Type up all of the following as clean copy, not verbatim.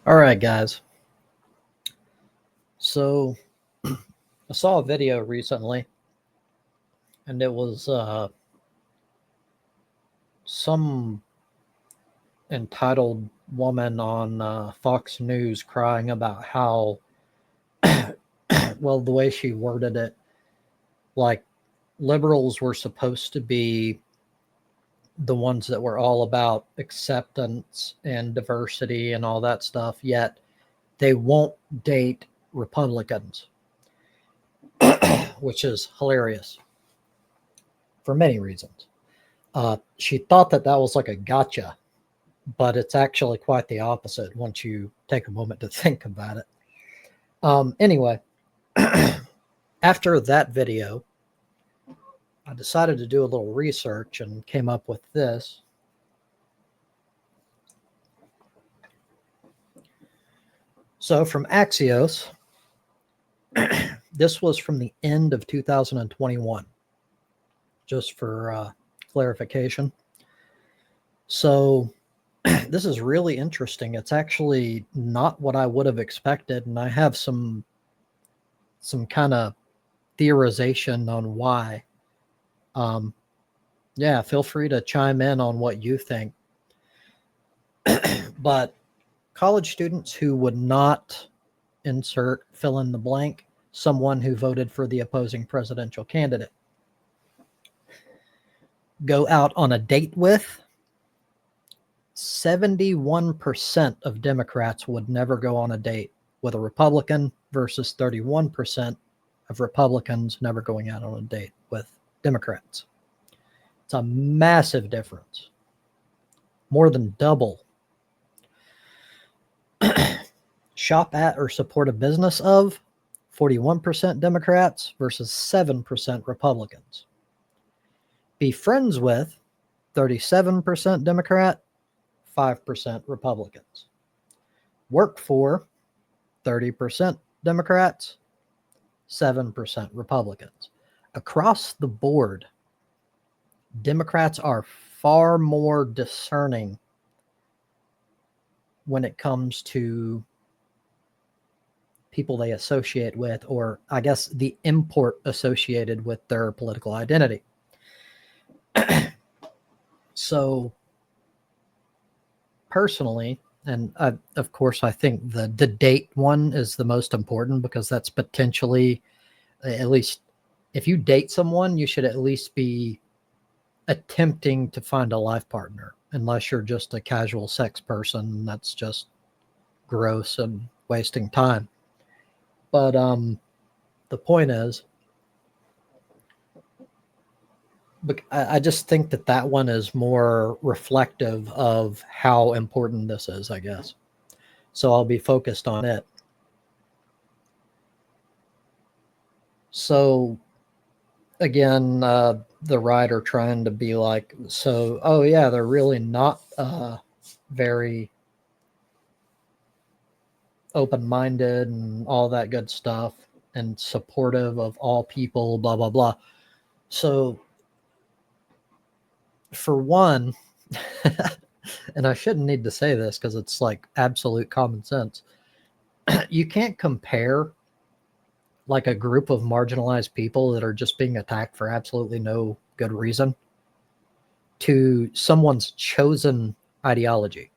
All right, guys. So I saw a video recently, and it was some entitled woman on Fox News crying about how, well, the way she worded it, like liberals were supposed to be the ones that were all about acceptance and diversity and all that stuff, yet they won't date Republicans, which is hilarious for many reasons. She thought that was like a gotcha, but it's actually quite the opposite once you take a moment to think about it. Anyway, after that video, I decided to do a little research and came up with this. So, from Axios, this was from the end of 2021, just for clarification. So, this is really interesting. It's actually not what I would have expected, and I have some kind of theorization on why. Um, yeah, feel free to chime in on what you think. But college students who would not insert fill in the blank, someone who voted for the opposing presidential candidate, go out on a date with, 71% of Democrats would never go on a date with a Republican versus 31% of Republicans never going out on a date with Democrats. It's a massive difference, more than double. Shop at or support a business of, 41% Democrats versus 7% Republicans. Be friends with, 37% Democrat, 5% Republicans. Work for, 30% Democrats, 7% Republicans. Across the board, Democrats are far more discerning when it comes to people they associate with, or I guess the import associated with their political identity. So, personally, and of course, I think the date one is the most important because that's potentially, at least if you date someone, you should at least be attempting to find a life partner, unless you're just a casual sex person. That's just gross and wasting time. But the point is, I just think that one is more reflective of how important this is, I guess. So I'll be focused on it. So again, the writer trying to be like, so, oh yeah, they're really not very open-minded and all that good stuff and supportive of all people, blah, blah, blah. So for one, and I shouldn't need to say this because it's like absolute common sense, you can't compare like a group of marginalized people that are just being attacked for absolutely no good reason to someone's chosen ideology.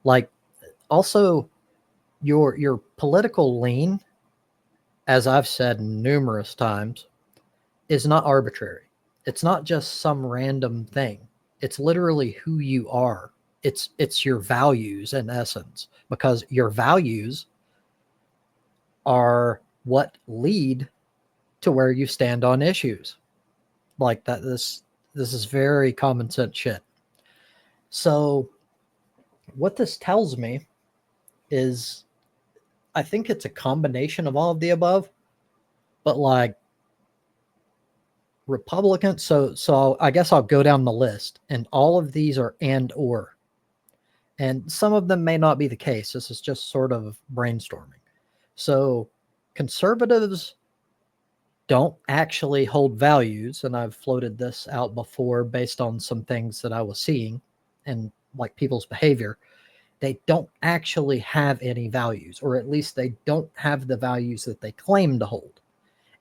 Like, also, your political lean, as I've said numerous times, is not arbitrary. It's not just some random thing. It's literally who you are. It's your values in essence, because your values are what lead to where you stand on issues. Like that, this is very common sense shit. So what this tells me is, I think it's a combination of all of the above, but like Republicans. So I guess I'll go down the list, and all of these are and some of them may not be the case. This is just sort of brainstorming. So conservatives don't actually hold values, and I've floated this out before based on some things that I was seeing and like people's behavior. they don't actually have any values, or at least they don't have the values that they claim to hold.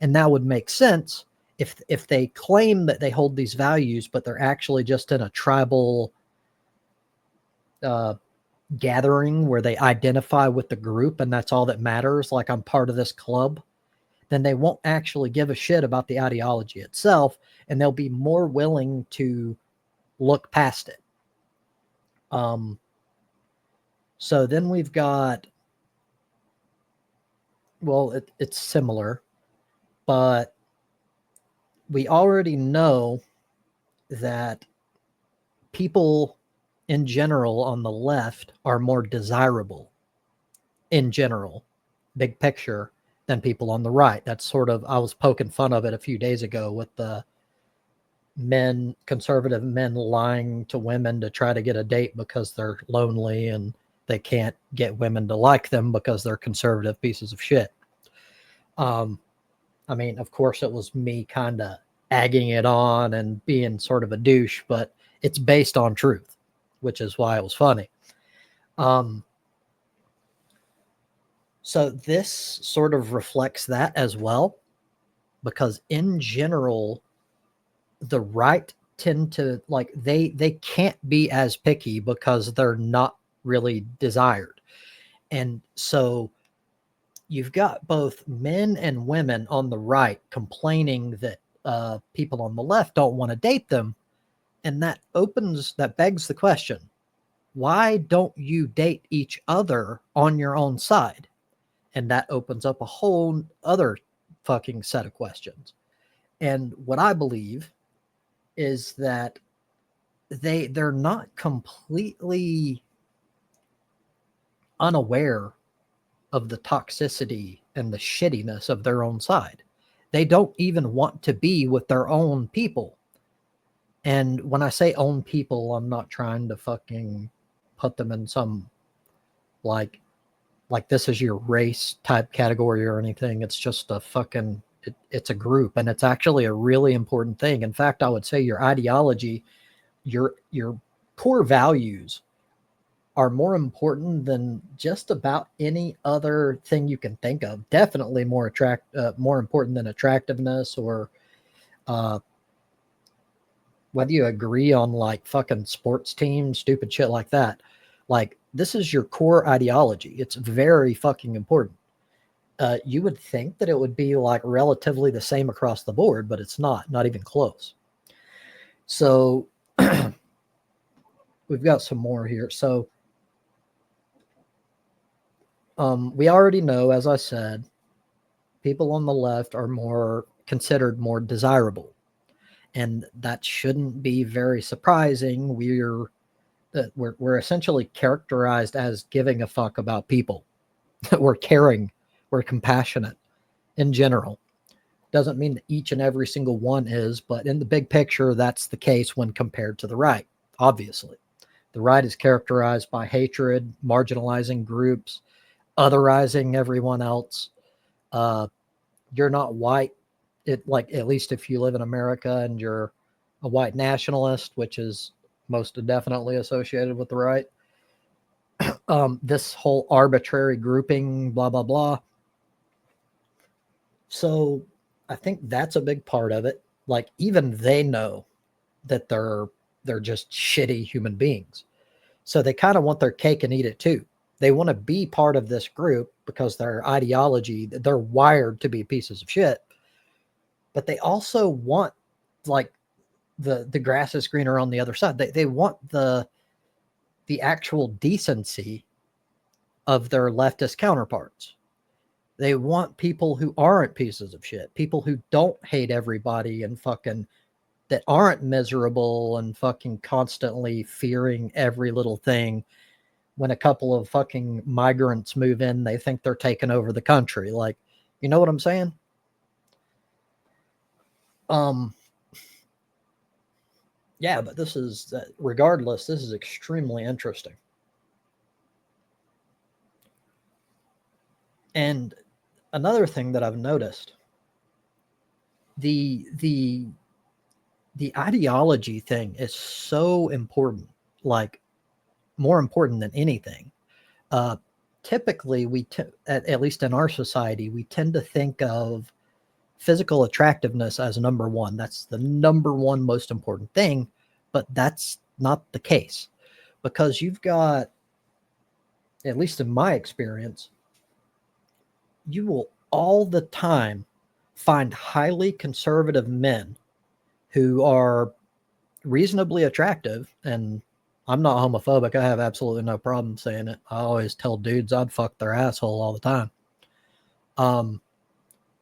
And that would make sense if they claim that they hold these values, but they're actually just in a tribal gathering where they identify with the group and that's all that matters, like I'm part of this club, then they won't actually give a shit about the ideology itself, and they'll be more willing to look past it. So then we've got, well, it's similar, but we already know that people in general on the left are more desirable in general, big picture, than people on the right. That's sort of, I was poking fun of it a few days ago with the conservative men lying to women to try to get a date because they're lonely and they can't get women to like them because they're conservative pieces of shit. I mean, of course, it was me kind of egging it on and being sort of a douche, but it's based on truth, which is why it was funny. So this sort of reflects that as well, because in general, the right tend to, like, they can't be as picky because they're not really desired. And so you've got both men and women on the right complaining that people on the left don't want to date them. And that begs the question, why don't you date each other on your own side? And that opens up a whole other fucking set of questions. And what I believe is that they're not completely unaware of the toxicity and the shittiness of their own side. They don't even want to be with their own people. And when I say own people, I'm not trying to fucking put them in some like this is your race type category or anything. It's just a fucking, it's a group, and it's actually a really important thing. In fact, I would say your ideology, your core values are more important than just about any other thing you can think of. Definitely more important than attractiveness or whether you agree on like fucking sports teams, stupid shit like that. Like, this is your core ideology. It's very fucking important. You would think that it would be like relatively the same across the board, but it's not even close. So we've got some more here. So we already know, as I said, people on the left are considered more desirable. And that shouldn't be very surprising. We're essentially characterized as giving a fuck about people. We're caring, we're compassionate in general. Doesn't mean that each and every single one is, but in the big picture, that's the case when compared to the right, obviously. The right is characterized by hatred, marginalizing groups, otherizing everyone else. You're not white, like, at least if you live in America and you're a white nationalist, which is most definitely associated with the right. This whole arbitrary grouping, blah, blah, blah. So I think that's a big part of it. Like, even they know that they're just shitty human beings. So they kind of want their cake and eat it too. They want to be part of this group because their ideology, they're wired to be pieces of shit. But they also want, like, the grass is greener on the other side. They want the actual decency of their leftist counterparts. They want people who aren't pieces of shit, people who don't hate everybody and fucking, that aren't miserable and fucking constantly fearing every little thing. When a couple of fucking migrants move in, they think they're taking over the country. Like, you know what I'm saying? Yeah, but this is, regardless, this is extremely interesting. And another thing that I've noticed, the ideology thing is so important. Like, more important than anything. Typically, at least in our society, we tend to think of physical attractiveness as number one. That's the number one most important thing, but that's not the case, because you've got, at least in my experience, you will all the time find highly conservative men who are reasonably attractive. And I'm not homophobic. I have absolutely no problem saying it. I always tell dudes I'd fuck their asshole all the time.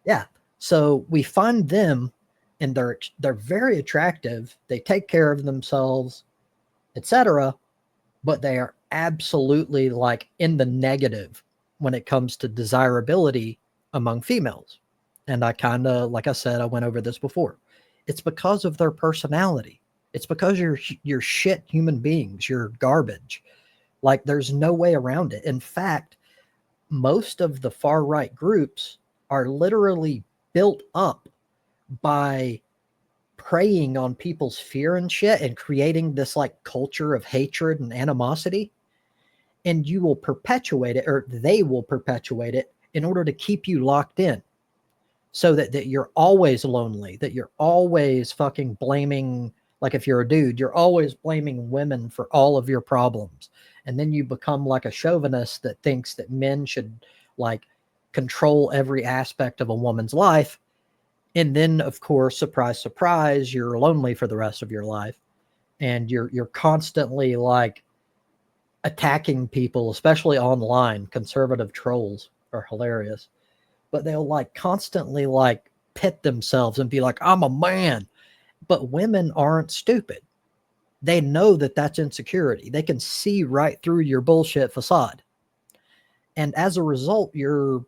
Yeah. So we find them, and they're very attractive. They take care of themselves, etc. But they are absolutely like in the negative when it comes to desirability among females. And I kind of, like I said, I went over this before. It's because of their personality. It's because you're shit human beings. You're garbage. Like, there's no way around it. In fact, most of the far right groups are literally built up by preying on people's fear and shit and creating this like culture of hatred and animosity. And you will perpetuate it, or they will perpetuate it, in order to keep you locked in, so that you're always lonely, that you're always fucking blaming, like if you're a dude, you're always blaming women for all of your problems. And then you become like a chauvinist that thinks that men should like control every aspect of a woman's life. And then, of course, surprise, surprise, you're lonely for the rest of your life. And you're constantly like attacking people, especially online. Conservative trolls are hilarious, but they'll like constantly like pit themselves and be like, I'm a man. But women aren't stupid. They know that that's insecurity. They can see right through your bullshit facade. And as a result, you're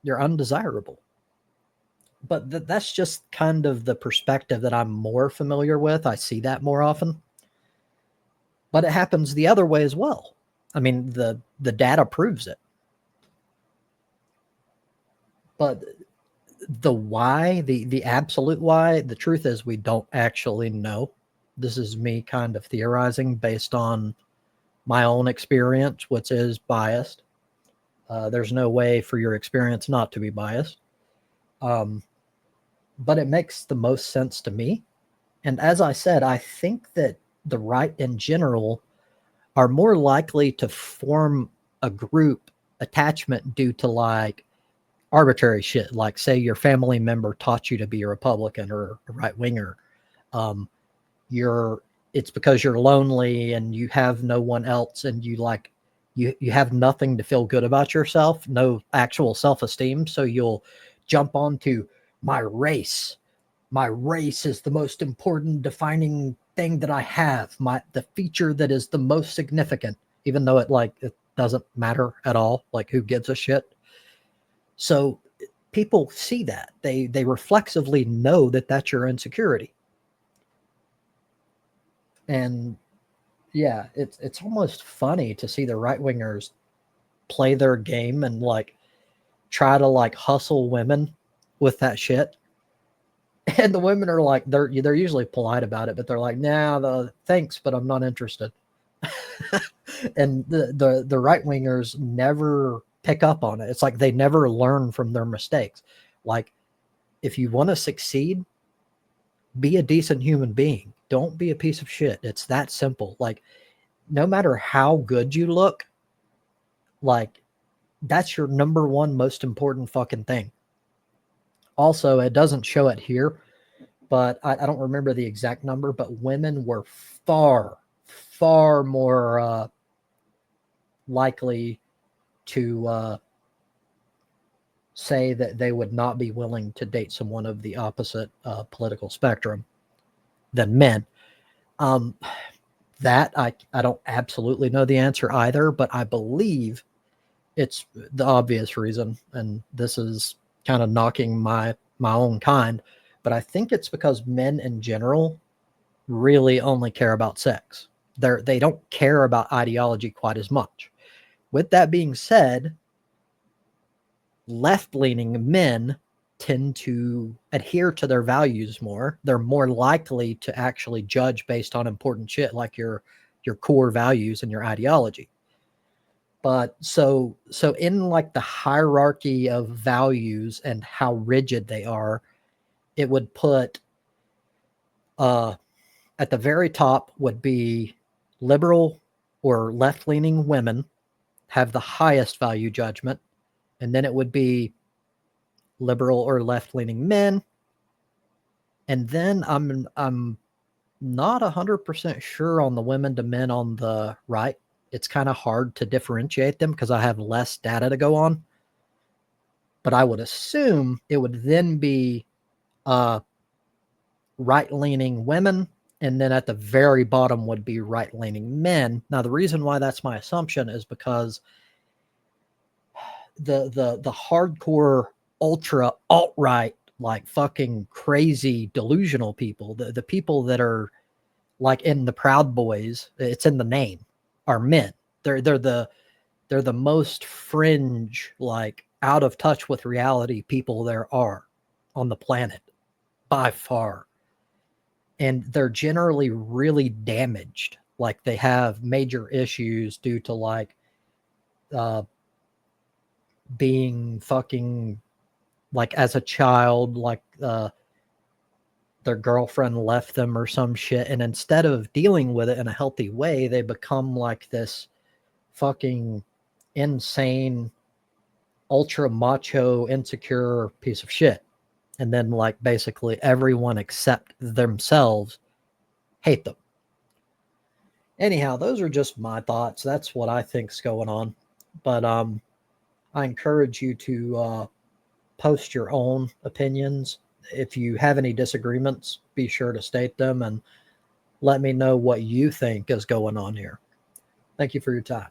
undesirable. But that's just kind of the perspective that I'm more familiar with. I see that more often. But it happens the other way as well. I mean, the data proves it. But the why, the absolute why, the truth is we don't actually know. This is me kind of theorizing based on my own experience, which is biased. There's no way for your experience not to be biased. But it makes the most sense to me. And as I said, I think that the right in general are more likely to form a group attachment due to like arbitrary shit. Like, say your family member taught you to be a Republican or a right winger. It's because you're lonely and you have no one else, and you have nothing to feel good about yourself, no actual self-esteem. So you'll jump onto my race. My race is the most important defining thing that I have. The feature that is the most significant, even though it doesn't matter at all. Like, who gives a shit? So people see that. They reflexively know that that's your insecurity. And yeah, it's almost funny to see the right wingers play their game and like try to like hustle women with that shit. And the women are like, they're usually polite about it, but they're like, nah, thanks, but I'm not interested. And the right wingers never pick up on it. It's like they never learn from their mistakes. Like, if you want to succeed, be a decent human being. Don't be a piece of shit. It's that simple. Like, no matter how good you look, like, that's your number one most important fucking thing. Also, it doesn't show it here, but I don't remember the exact number, but women were far, far more likely to say that they would not be willing to date someone of the opposite political spectrum than men. That I don't absolutely know the answer either, but I believe it's the obvious reason, and this is kind of knocking my own kind, but I think it's because men in general really only care about sex. They don't care about ideology quite as much. With that being said, left-leaning men tend to adhere to their values more. They're more likely to actually judge based on important shit like your your core values and your ideology. But so in like the hierarchy of values and how rigid they are, it would put at the very top would be liberal or left-leaning women have the highest value judgment, and then it would be liberal or left-leaning men, and then I'm not 100% sure on the women to men on the right. It's kind of hard to differentiate them because I have less data to go on. But I would assume it would then be right-leaning women, and then at the very bottom would be right-leaning men. Now, the reason why that's my assumption is because the hardcore ultra alt-right, like fucking crazy delusional people, the people that are like in the Proud Boys, it's in the name, are men. They're the most fringe, like out of touch with reality people there are on the planet by far. And they're generally really damaged. Like they have major issues due to like being fucking like as a child, like their girlfriend left them or some shit. And instead of dealing with it in a healthy way, they become like this fucking insane, ultra macho, insecure piece of shit. And then like basically everyone except themselves hate them. Anyhow, those are just my thoughts. That's what I think's going on. But I encourage you to post your own opinions. If you have any disagreements, be sure to state them and let me know what you think is going on here. Thank you for your time.